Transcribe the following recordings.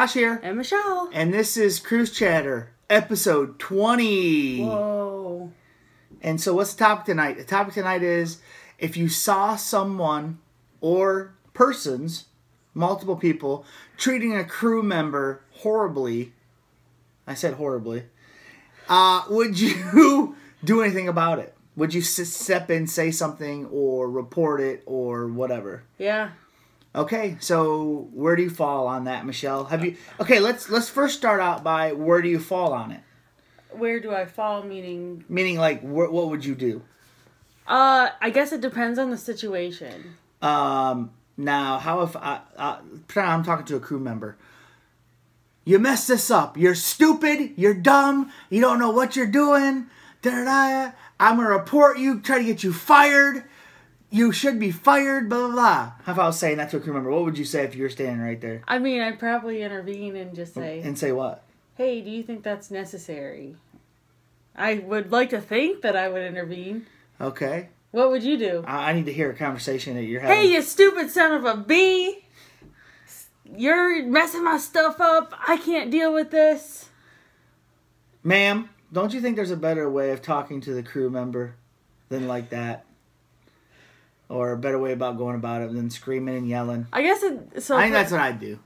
Josh here. And Michelle. And this is Cruise Chatter, episode 20. Whoa. And so what's the topic tonight? The topic tonight is if you saw someone or persons, multiple people, treating a crew member horribly, I said horribly, would you do anything about it? Would you step in, say something, or report it, or whatever? Yeah. Okay, so where do you fall on that, Michelle? Have you? Okay, let's first start out by where do you fall on it? Where do I fall? Meaning like what would you do? I guess it depends on the situation. Now, how if pretend I'm talking to a crew member? You messed this up. You're stupid. You're dumb. You don't know what you're doing. Da-da-da. I'm gonna report you. Try to get you fired. You should be fired, blah, blah, blah. How if I was saying that to a crew member? What would you say if you were standing right there? I mean, I'd probably intervene and just say... And say what? Hey, do you think that's necessary? I would like to think that I would intervene. Okay. What would you do? I need to hear a conversation that you're having. Hey, you stupid son of a bee! You're messing my stuff up. I can't deal with this. Ma'am, don't you think there's a better way of talking to the crew member than like that? Or a better way about going about it than screaming and yelling? I guess I think that's what I'd do.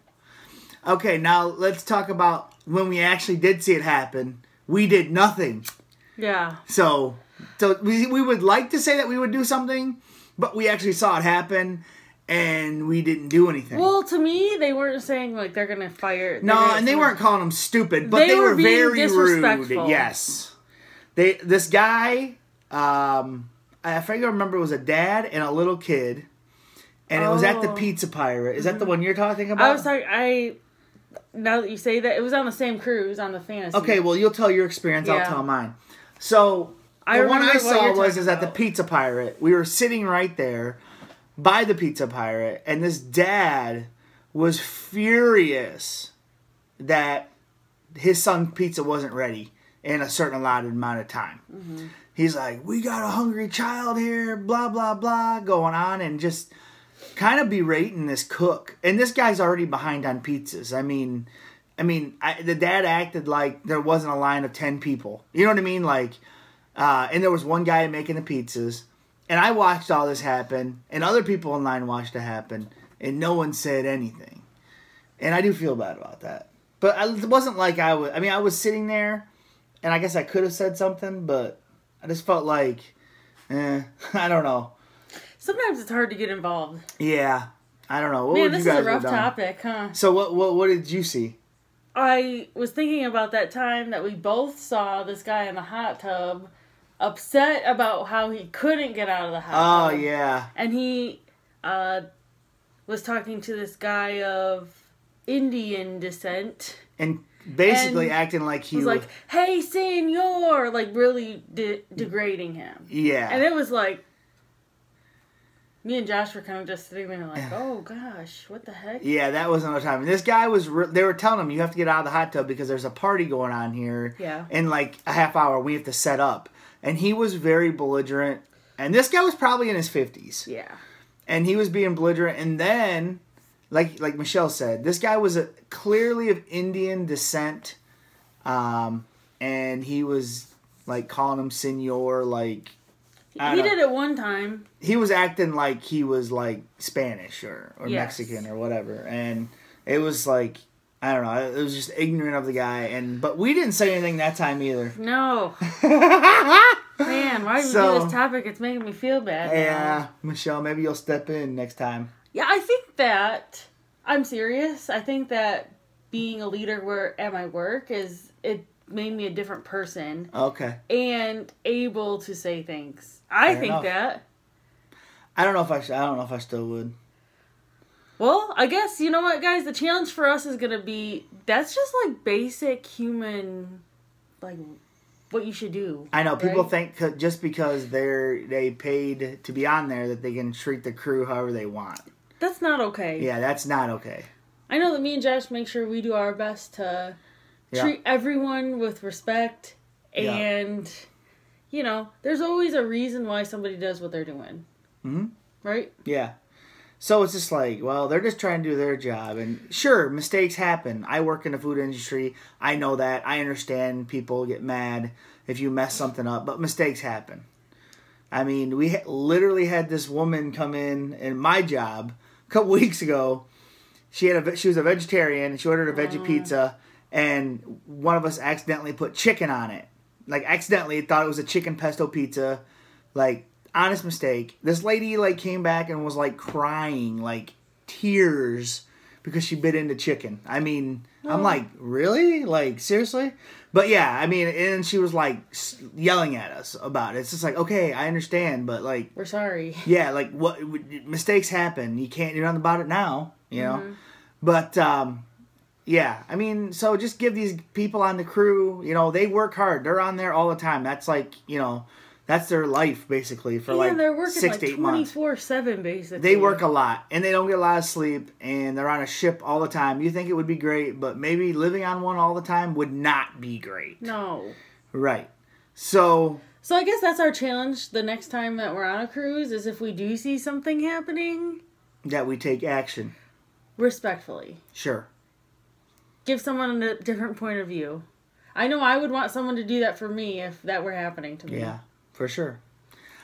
Okay, now let's talk about when we actually did see it happen. We did nothing. Yeah. So we would like to say that we would do something, but we actually saw it happen, and we didn't do anything. Well, to me, they weren't saying, like, they're going to fire... No, and they weren't calling them stupid, but they were very rude. Yes. This guy... I forget, remember it was a dad and a little kid, and it was at the Pizza Pirate. Is that the one you're talking about? I was talking, now that you say that, it was on the same cruise on the Fantasy. Okay, well, you'll tell your experience, I'll tell mine. So, the one I saw was at the Pizza Pirate. We were sitting right there by the Pizza Pirate, and this dad was furious that his son's pizza wasn't ready in a certain allotted amount of time. Mm-hmm. He's like, we got a hungry child here, blah, blah, blah, going on, and just kind of berating this cook. And this guy's already behind on pizzas. I mean, the dad acted like there wasn't a line of 10 people. You know what I mean? Like, and there was one guy making the pizzas. And I watched all this happen, and other people in line watched it happen, and no one said anything. And I do feel bad about that. But it wasn't like I was sitting there, and I guess I could have said something, but... I just felt like, I don't know. Sometimes it's hard to get involved. Yeah, I don't know. What Man, would this you guys is a rough have done? topic, huh? So what did you see? I was thinking about that time that we both saw this guy in the hot tub upset about how he couldn't get out of the hot tub. Oh, yeah. And he was talking to this guy of Indian descent. And basically acting like he was like, hey, senor, like really degrading him. Yeah. And it was like, me and Josh were kind of just sitting there like, oh gosh, what the heck? Yeah, that was another time. And this guy they were telling him, you have to get out of the hot tub because there's a party going on here. Yeah. In like a half hour, we have to set up. And he was very belligerent. And this guy was probably in his 50s. Yeah. And he was being belligerent. And then... Like Michelle said, this guy was clearly of Indian descent, and he was like calling him senor. Like he did it one time. He was acting like he was like Spanish or Mexican or whatever, and it was like I don't know. It was just ignorant of the guy, but we didn't say anything that time either. No. Man, why did we do this topic? It's making me feel bad. Yeah, now. Michelle, maybe you'll step in next time. Yeah, I think that, I'm serious, I think that being a leader at my work it made me a different person. Okay. And able to say things. I think that. I don't know if I still would. Well, I guess, you know what, guys, the challenge for us is going to be, that's just like basic human, like, what you should do. I know people think just because they paid to be on there that they can treat the crew however they want. That's not okay. Yeah, that's not okay. I know that me and Josh make sure we do our best to treat everyone with respect, and there's always a reason why somebody does what they're doing. Mm-hmm. Right? Yeah. So it's just like, well, they're just trying to do their job. And sure, mistakes happen. I work in the food industry. I know that. I understand people get mad if you mess something up. But mistakes happen. I mean, we literally had this woman come in my job a couple weeks ago. She was a vegetarian. She ordered a veggie pizza. And one of us accidentally put chicken on it. Like, accidentally thought it was a chicken pesto pizza. Like, honest mistake. This lady, like, came back and was, like, crying, like, tears because she bit into chicken. I mean, I'm like, really? Like, seriously? But, yeah, I mean, and she was, like, yelling at us about it. It's just like, okay, I understand, but, like... We're sorry. Yeah, like, what mistakes happen. You can't do nothing about it now, you know? But, yeah, I mean, so just give these people on the crew, you know, they work hard. They're on there all the time. That's like, you know, that's their life, basically, for like they're working 6 to 8 months. 24/7, basically. They work a lot, and they don't get a lot of sleep, and they're on a ship all the time. You think it would be great, but maybe living on one all the time would not be great. No. Right. So I guess that's our challenge the next time that we're on a cruise, is if we do see something happening... that we take action. Respectfully. Sure. Give someone a different point of view. I know I would want someone to do that for me if that were happening to me. Yeah, for sure.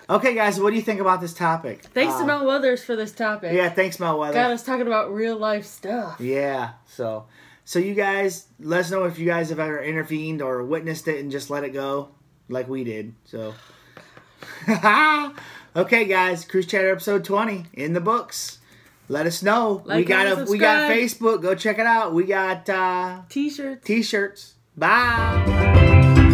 Okay, guys, what do you think about this topic? Thanks to Mel Weathers for this topic. Yeah, thanks, Mel Weathers. Got us talking about real life stuff. Yeah, so you guys, let us know if you guys have ever intervened or witnessed it and just let it go like we did. So, okay, guys, Cruise Chatter episode 20 in the books. Let us know. We got Facebook. Go check it out. We got T-shirts. T-shirts. Bye.